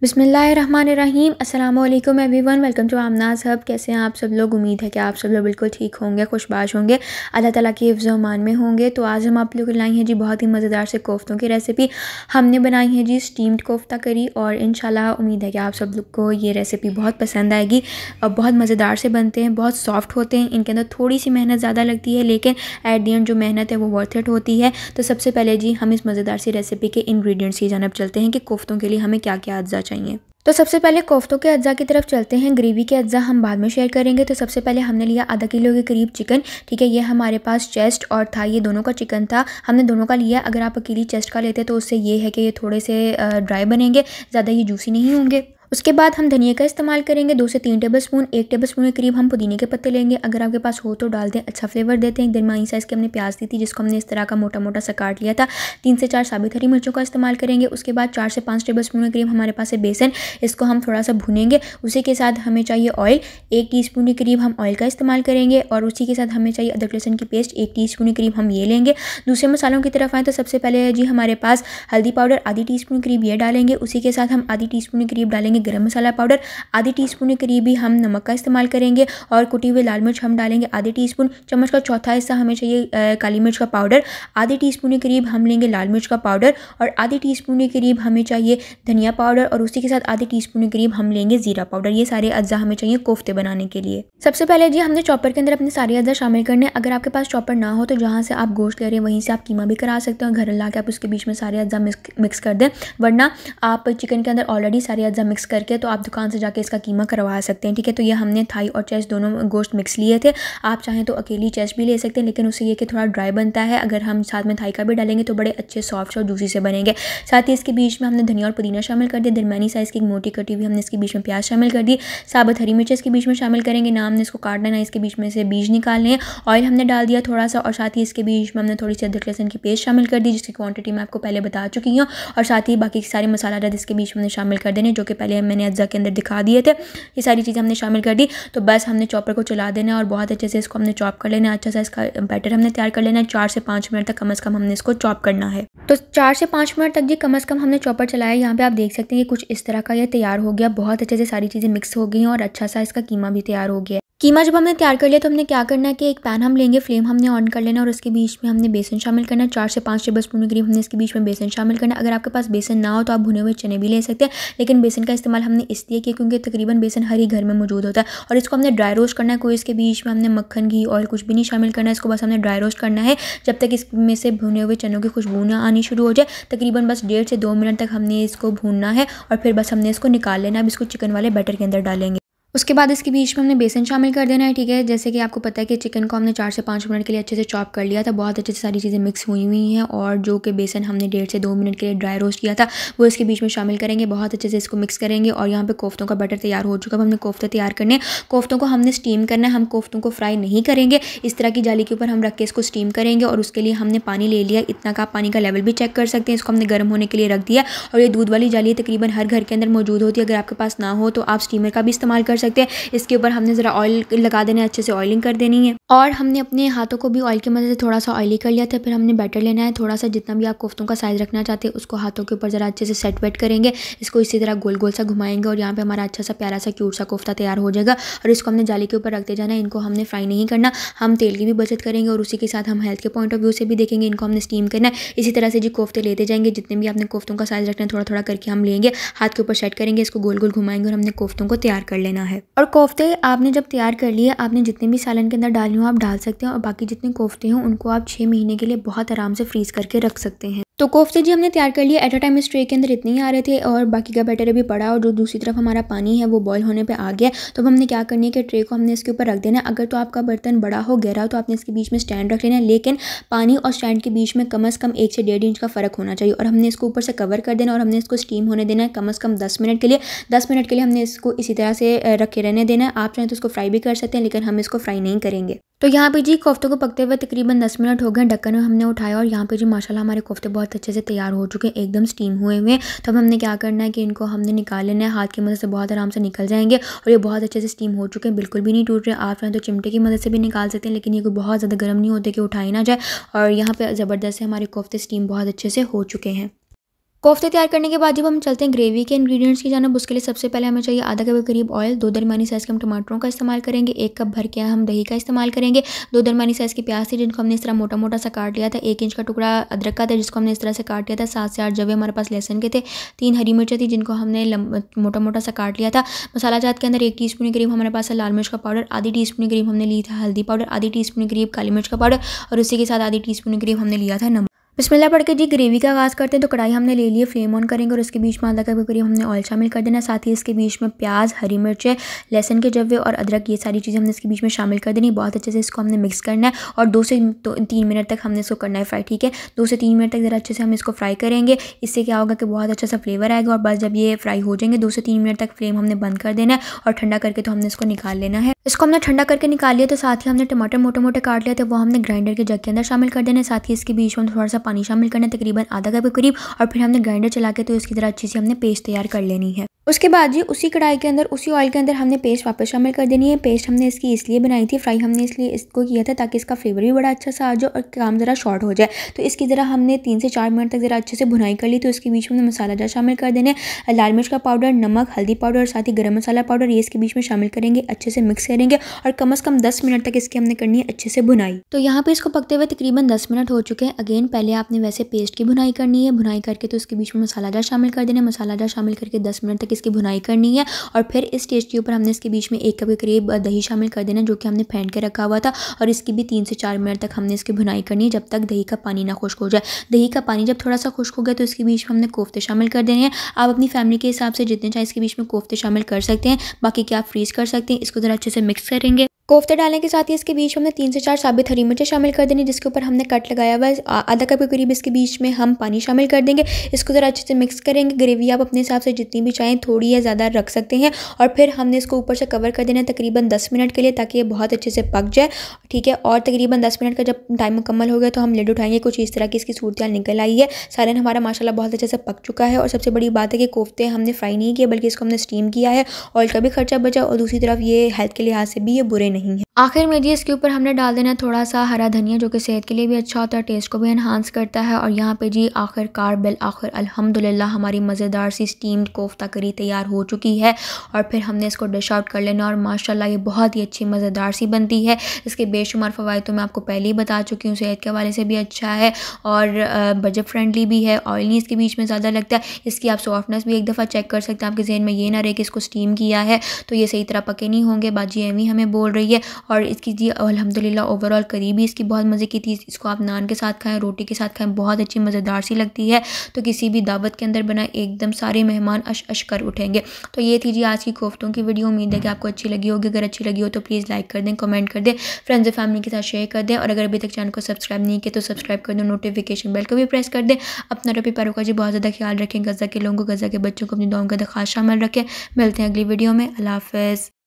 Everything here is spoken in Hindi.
बिस्मिल्लाहिर्रहमानिर्रहीम अस्सलाम वालेकुम everyone. Welcome to Aamna's hub. कैसे हैं आप सब लोग? उम्मीद है कि आप सब लोग बिल्कुल ठीक होंगे, खुशबाश होंगे, अल्लाह ताला की हिफ्ज़ अमान में होंगे। तो आज हम आप लोग लाई हैं जी बहुत ही मज़ेदार से कोफ्तों की रेसिपी। हमने बनाई है जी स्टीम्ड कोफ्ता करी और इंशाल्लाह उम्मीद है कि आप सब लोग को ये रेसिपी बहुत पसंद आएगी। और बहुत मज़ेदार से बनते हैं, बहुत सॉफ्ट होते हैं। इनके अंदर थोड़ी सी मेहनत ज़्यादा लगती है, लेकिन एट दी एंड जो मेहनत है वो वर्थ इट होती है। तो सबसे पहले जी हम इस मज़ेदार सी रेसिपी के इंग्रेडिएंट्स की जानब चलते हैं कि कोफ्तों के लिए हमें क्या क्या अज्जा चाहिए। तो सबसे पहले कोफ्तों के अज्जा की तरफ चलते हैं। ग्रेवी के अज्जा हम बाद में शेयर करेंगे। तो सबसे पहले हमने लिया आधा किलो के करीब चिकन। ठीक है, ये हमारे पास चेस्ट और थाई ये दोनों का चिकन था, हमने दोनों का लिया। अगर आप अकेली चेस्ट का लेते तो उससे ये है कि ये थोड़े से ड्राई बनेंगे, ज़्यादा ये जूसी नहीं होंगे। उसके बाद हम धनिया का इस्तेमाल करेंगे 2 से 3 टेबलस्पून। 1 टेबलस्पून के करीब हम पुदीने के पत्ते लेंगे, अगर आपके पास हो तो डाल दें, अच्छा फ्लेवर देते हैं। एक दरमियानी साइज़ की हमने प्याज दी थी जिसको हमने इस तरह का मोटा मोटा सा काट लिया था। 3 से 4 साबित हरी मिर्चों का इस्तेमाल करेंगे। उसके बाद 4 से 5 टेबलस्पून के करीब हमारे पास है बेसन, इसको हम थोड़ा सा भुनेंगे। उसी के साथ हमें चाहिए ऑयल, 1 टीस्पून के करीब हम ऑयल का इस्तेमाल करेंगे। और उसी के साथ हमें चाहिए अदरक लहसुन की पेस्ट, 1 टीस्पून के करीब हम ये लेंगे। दूसरे मसालों की तरफ आएँ तो सबसे पहले जी हमारे पास हल्दी पाउडर आधी टीस्पून करीब ये डालेंगे। उसी के साथ हम आधी टीस्पून के करीब डालेंगे गरम मसाला पाउडर, आधी टीस्पून के करीब ही हम नमक का इस्तेमाल करेंगे। और कुटी हुई लाल मिर्च हम डालेंगे आधे टीस्पून। चम्मच का चौथा हिस्सा हमें चाहिए काली मिर्च का पाउडर, आधे टीस्पून के करीब हम लेंगे लाल मिर्च का पाउडर। और आधे टीस्पून के करीब हमें चाहिए धनिया पाउडर। और उसी के साथ आधे टीस्पून के करीब हम लेंगे ज़ीरा पाउडर। ये सारे अज्जा हमें चाहिए कोफ्ते बनाने के लिए। सबसे पहले जी हमने चॉपर के अंदर अपने सारे अज्जा शामिल करने। अगर आपके पास चॉपर ना हो तो जहाँ से आप गोश्त ले रहे हैं वहीं से आप कीमा भी करा सकते हैं, घर ला के आप उसके बीच में सारे अज्जा मिक्स कर दें। वरना आप चिकन के अंदर ऑलरेडी सारे अज्जा मिक्स करके तो आप दुकान से जाके इसका कीमा करवा सकते हैं। ठीक है, तो ये हमने थाई और चेस्ट दोनों गोश्त मिक्स लिए थे। आप चाहें तो अकेली चेस्ट भी ले सकते हैं, लेकिन उससे ये कि थोड़ा ड्राई बनता है। अगर हम साथ में थाई का भी डालेंगे तो बड़े अच्छे सॉफ्ट और जूसी से बनेंगे। साथ ही इसके बीच में हमने धनिया और पुदीना शामिल कर दिया। दरमियानी साइज़ की मोटी कटी हुई हमने इसके बीच में प्याज शामिल कर दी। साबुत हरी मिर्च इसके बीच में शामिल करेंगे, ना हमने इसको काटना ना इसके बीच में से बीज निकालने हैं। ऑयल हमने डाल दिया थोड़ा सा, और साथ ही इसके बीच में हमने थोड़ी सी अदरक लहसुन की पेस्ट शामिल कर दी जिसकी क्वांटिटी मैं आपको पहले बता चुकी हूँ। और साथ ही बाकी सारे मसाला जात इसके बीच में हमने शामिल कर देने, जो कि पहले मैंने अज्जा के अंदर दिखा दिए थे। ये सारी चीज़ें हमने शामिल कर दी। तो बस हमने चॉपर को चला देना है और बहुत अच्छे से इसको हमने चॉप कर लेना है। अच्छा सा इसका बैटर हमने तैयार कर लेना है। 4 से 5 मिनट तक कम से कम हमने इसको चॉप करना है। तो 4 से 5 मिनट तक जी कम से कम हमने चॉपर चलाया। यहाँ पे आप देख सकते हैं कि कुछ इस तरह का ये तैयार हो गया। बहुत अच्छे से सारी चीज़ें मिक्स हो गई हैं और अच्छा सा इसका कीमा भी तैयार हो गया। कीमा जब हमने तैयार कर लिया तो हमने क्या करना है कि एक पैन हम लेंगे, फ्लेम हमने ऑन कर लेना और उसके बीच में हमने बेसन शामिल करना है। 4 से 5 टेबलस्पून के करीब हमने इसके बीच में बेसन शामिल करना है। अगर आपके पास बेसन ना हो तो आप भुने हुए चने भी ले सकते हैं, लेकिन बेसन का इस्तेमाल हमने इसलिए किया क्योंकि तकरीबन बेसन हर ही घर में मौजूद होता है। और इसको हमने ड्राई रोस्ट करना है। कोई इसके बीच में हमने मक्खन, घी, ऑयल कुछ भी नहीं शामिल करना है। इसको बस हमने ड्राई रोस्ट करना है जब तक इसमें से भुने हुए चनों की खुशबू ना आनी शुरू हो जाए। तकरीबन बस 1.5 से 2 मिनट तक हमने इसको भूनना है और फिर बस हमने इसको निकाल लेना है। अब इसको चिकन वाले बैटर के अंदर डालेंगे। उसके बाद इसके बीच में हमने बेसन शामिल कर देना है। ठीक है, जैसे कि आपको पता है कि चिकन को हमने 4 से 5 मिनट के लिए अच्छे से चॉप कर लिया था। बहुत अच्छे से सारी चीज़ें मिक्स हुई हुई हैं और जो कि बेसन हमने 1.5 से 2 मिनट के लिए ड्राई रोस्ट किया था वो इसके बीच में शामिल करेंगे। बहुत अच्छे से इसको मिक्स करेंगे और यहाँ पे कोफ्तों का बैटर तैयार हो चुका है। हमने कोफ्ते तैयार करने, कोफ्तों को हमने स्टीम करना है। हम कोफ्तों को फ्राई नहीं करेंगे, इस तरह की जाली के ऊपर हम रख के इसको स्टीम करेंगे। और उसके लिए हमने पानी ले लिया, इतना का पानी का लेवल भी चेक कर सकते हैं। इसको हमने गर्म होने के लिए रख दिया। और ये दूध वाली जाली तकरीबन हर घर के अंदर मौजूद होती है। अगर आपके पास ना हो तो आप स्टीमर का भी इस्तेमाल कर सकते हैं। इसके ऊपर हमने ज़रा ऑयल लगा देना है, अच्छे से ऑयलिंग कर देनी है। और हमने अपने हाथों को भी ऑयल की मदद से थोड़ा सा ऑयली कर लिया था। फिर हमने बैटर लेना है थोड़ा सा, जितना भी आप कोफ्तों का साइज़ रखना चाहते हैं उसको हाथों के ऊपर ज़रा अच्छे से सेट वेट करेंगे। इसको इसी तरह गोल गोल सा घुमाएंगे और यहाँ पे हमारा अच्छा सा प्यारा सा क्यूट सा कोफ्ता तैयार हो जाएगा। और इसको हमने जाली के ऊपर रखते जाना है। इनको हमने फ्राई नहीं करना, हम तेल की भी बचत करेंगे और उसी के साथ हम हेल्थ के पॉइंट ऑफ व्यू से भी देखेंगे। इनको हमने स्टीम करना है। इसी तरह से जी कोफ्ते लेते जाएंगे, जितने भी आपने कोफ्तों का साइज़ रखना है थोड़ा थोड़ा करके हम लेंगे, हाथ के ऊपर सेट करेंगे, इसको गोल गोल घुमाएंगे और हमने कोफ्तों को तैयार कर लेना है। और कोफ्ते आपने जब तैयार कर लिए, आपने जितने भी सालन के अंदर डाली हो आप डाल सकते हैं। और बाकी जितने कोफ्ते हों उनको आप 6 महीने के लिए बहुत आराम से फ्रीज़ करके रख सकते हैं। तो कोफ्ते जी हमने तैयार कर लिए। एट अ टाइम इस ट्रे के अंदर इतने ही आ रहे थे और बाकी का बैटर अभी पड़ा और जो दूसरी तरफ हमारा पानी है वो बॉईल होने पे आ गया। तो अब हमने क्या करनी है कि ट्रे को हमने इसके ऊपर रख देना है। अगर तो आपका बर्तन बड़ा हो, गहरा हो, तो आपने इसके बीच में स्टैंड रख लेना है, लेकिन पानी और स्टैंड के बीच में कम से कम 1 से 1.5 इंच का फ़र्क होना चाहिए। और हमने इसको ऊपर से कवर कर देना और हमने इसको स्टीम होने देना है कम से कम 10 मिनट के लिए। 10 मिनट के लिए हमने इसको इसी तरह से रखे रहने देना है। आप चाहें तो इसको फ्राई भी कर सकते हैं, लेकिन हम इसको फ्राई नहीं करेंगे। तो यहाँ पे जी कोफ्तों को पकते हुए तकरीबन 10 मिनट हो गए। ढक्कन में हमने उठाया और यहाँ पे जी माशाल्लाह हमारे कोफ्ते बहुत अच्छे से तैयार हो चुके हैं, एकदम स्टीम हुए हुए हैं। तो अब हमने क्या करना है कि इनको हमने निकाल लेना है। हाथ की मदद से बहुत आराम से निकल जाएंगे और ये बहुत अच्छे से स्टीम हो चुके हैं, बिल्कुल भी नहीं टूट रहे। आप चाहें तो चिमटे की मदद से भी निकाल सकते हैं, लेकिन ये कोई बहुत ज़्यादा गर्म नहीं होते कि उठाई ना जाए। और यहाँ पर ज़बरदस्त से हमारे कोफ्ते स्टीम बहुत अच्छे से हो चुके हैं। कोफ्ते तैयार करने के बाद जब हम चलते हैं ग्रेवी के इंग्रेडिएंट्स की जानब, उसके लिए सबसे पहले हमें चाहिए आधा कप करीब ऑयल, 2 दरमियानी साइज़ के हम टमाटरों का इस्तेमाल करेंगे, 1 कप भर के हम दही का इस्तेमाल करेंगे, 2 दरमियानी साइज़ के प्याज थे जिनको हमने इस तरह मोटा मोटा सा काट लिया था, 1 इंच का टुकड़ा अदरक का था जिसको हमने इस तरह से काट लिया था, 7 से 8 जवे हमारे पास लहसुन के थे, 3 हरी मिर्चें थी जिनको हमने मोटा मोटा सा काट लिया था। मसाला जात के अंदर 1 टीस्पून के करीब हमारे पास है लाल मिर्च का पाउडर, आधी टीस्पून के करीब हमने ली था हल्दी पाउडर, आधी टीस्पून के करीब काली मिर्च का पाउडर और उसी के साथ आधी टीस्पून के करीब हमने लिया था नमक। बिस्मिल्लाह पढ़ के जी ग्रेवी का आगाज़ करते हैं। तो कढ़ाई हमने ले ली है, फ्लेम ऑन करेंगे और उसके बीच में आधा कप करीब हमने ऑयल शामिल कर देना है। साथ ही इसके बीच में प्याज, हरी मिर्चें, लहसुन के जवे और अदरक, ये सारी चीज़ें हमने इसके बीच में शामिल कर देनी। बहुत अच्छे से इसको हमने मिक्स करना है और 2 से 3 मिनट तक हमने इसको करना है फ्राई। ठीक है, 2 से 3 मिनट तक ज़रा अच्छे से हम इसको फ्राई करेंगे। इससे क्या होगा कि बहुत अच्छा सा फ्लेवर आएगा। और बस जब ये फ्राई हो जाएंगे 2 से 3 मिनट तक फ्लेम हमने बंद कर देना है और ठंडा करके तो हमने इसको निकाल लेना है। इसको हमने ठंडा करके निकाल लिया। तो साथ ही हमने टमाटर मोटे मोटे काट लिया था, वो हमने ग्राइंडर के जग के अंदर शामिल कर देना है। साथ ही इसके बीच में थोड़ा सा पानी शामिल करना है, तकरीबन आधा कप करीब, और फिर हमने ग्राइंडर चला के तो इसकी तरह अच्छी सी हमने पेस्ट तैयार कर लेनी है। उसके बाद जी उसी कढ़ाई के अंदर, उसी ऑयल के अंदर हमने पेस्ट वापस शामिल कर देनी है। पेस्ट हमने इसकी इसलिए बनाई थी, फ्राई हमने इसलिए इसको किया था ताकि इसका फ्लेवर भी बड़ा अच्छा सा आ जाए और काम ज़रा शॉर्ट हो जाए। तो इसकी ज़रा हमने 3 से 4 मिनट तक ज़रा अच्छे से भुनाई कर ली। तो इसके बीच में मसाला जार शामिल कर देने, लाल मिर्च का पाउडर, नमक, हल्दी पाउडर और साथ ही गर्म मसाला पाउडर, ये इसके बीच में शामिल करेंगे, अच्छे से मिक्स करेंगे और कम से कम 10 मिनट तक इसकी हमने करनी है अच्छे से भुनाई। तो यहाँ पे इसको पकते हुए तकरीबन 10 मिनट हो चुके हैं। अगेन पहले आपने वैसे पेस्ट की भुनाई करनी है, भुनाई करके तो इसके बीच में मसाला जार शामिल कर देना, मसाला जार शामिल करके 10 मिनट तक इसकी भुनाई करनी है। और फिर इस स्टेज के ऊपर हमने इसके बीच में 1 कप के करीब दही शामिल कर देना, जो कि हमने फेंट के रखा हुआ था, और इसकी भी 3 से 4 मिनट तक हमने इसकी भुनाई करनी है जब तक दही का पानी ना खुश्क हो जाए। दही का पानी जब थोड़ा सा खुश्क हो गया तो इसके बीच में हमने कोफ्ते शामिल कर देने हैं। आप अपनी फैमिली के हिसाब से जितने चाहे इसके बीच में कोफ्ते शामिल कर सकते हैं, बाकी क्या आप फ्रीज कर सकते हैं। इसको ज़रा अच्छे से मिक्स करेंगे। कोफ्ते डालने के साथ ही इसके बीच में हमने 3 से 4 साबित हरी मिर्चें शामिल कर देनी, जिसके ऊपर हमने कट लगाया हुआ है। आधा कप के करीब इसके बीच में हम पानी शामिल कर देंगे। इसको ज़रा अच्छे से मिक्स करेंगे। ग्रेवी आप अपने हिसाब से जितनी भी चाहें, थोड़ी या ज़्यादा रख सकते हैं। और फिर हमने इसको ऊपर से कवर कर देना है तकरीबन 10 मिनट के लिए, ताकि ये बहुत अच्छे से पक जाए। ठीक है, और तकरीबन 10 मिनट का जब टाइम मुकम्मल हो गया तो हम लिड उठाएंगे। कुछ इस तरह की इसकी सूरत निकल आई है। सालन हमारा माशाल्लाह बहुत अच्छे से पक चुका है। और सबसे बड़ी बात है कि कोफ्ते हमने फ्राई नहीं किए, बल्कि इसको हमने स्टीम किया है। ऑयल का भी खर्चा बचा और दूसरी तरफ ये हेल्थ के लिहाज से भी ये बुरे नहीं है। आखिर में जी इसके ऊपर हमने डाल देना थोड़ा सा हरा धनिया, जो कि सेहत के लिए भी अच्छा होता है, टेस्ट को भी एनहांस करता है। और यहाँ पे जी आखिरकार आखिर अल्हम्दुलिल्लाह हमारी मज़ेदार सी स्टीम्ड कोफ्ता करी तैयार हो चुकी है। और फिर हमने इसको डिश आउट कर लेना और माशाल्लाह ये बहुत ही अच्छी मज़ेदार सी बनती है। इसके बेशुमार फ़वाइद तो मैं आपको पहले ही बता चुकी हूँ। सेहत के हवाले से भी अच्छा है और बजट फ्रेंडली भी है। ऑयल नहीं इसके बीच में ज़्यादा लगता है। इसकी आप सॉफ्टनेस भी एक दफ़ा चेक कर सकते हैं। आपके जहन में ये ना रहे कि इसको स्टीम किया है तो ये सही तरह पके नहीं होंगे। बाजी एमी हमें बोल रही है। और इसकी जी अल्हम्दुलिल्लाह ओवरऑल करी भी इसकी बहुत मज़े की थी। इसको आप नान के साथ खाएं, रोटी के साथ खाएं, बहुत अच्छी मज़ेदार सी लगती है। तो किसी भी दावत के अंदर बनाए, एकदम सारे मेहमान अश अश कर उठेंगे। तो ये थी जी आज की कोफ्तों की वीडियो। उम्मीद है कि आपको अच्छी लगी होगी। अगर अच्छी लगी हो तो प्लीज़ लाइक कर दें, कमेंट कर दें, फ्रेंड्स और फैमिली के साथ शेयर कर दें। और अगर अभी तक चैनल को सब्सक्राइब नहीं किया तो सब्सक्राइब कर दें, नोटिफिकेशन बेल को भी प्रेस कर दें। अपना रबी पैरों का जी बहुत ज़्यादा ख्याल रखें। गज़ा के लोगों को, गज़ा के बच्चों को अपनी दुआओं का खास शामिल रखें। मिलते हैं अगली वीडियो में। अल्लाह हाफ़िज़।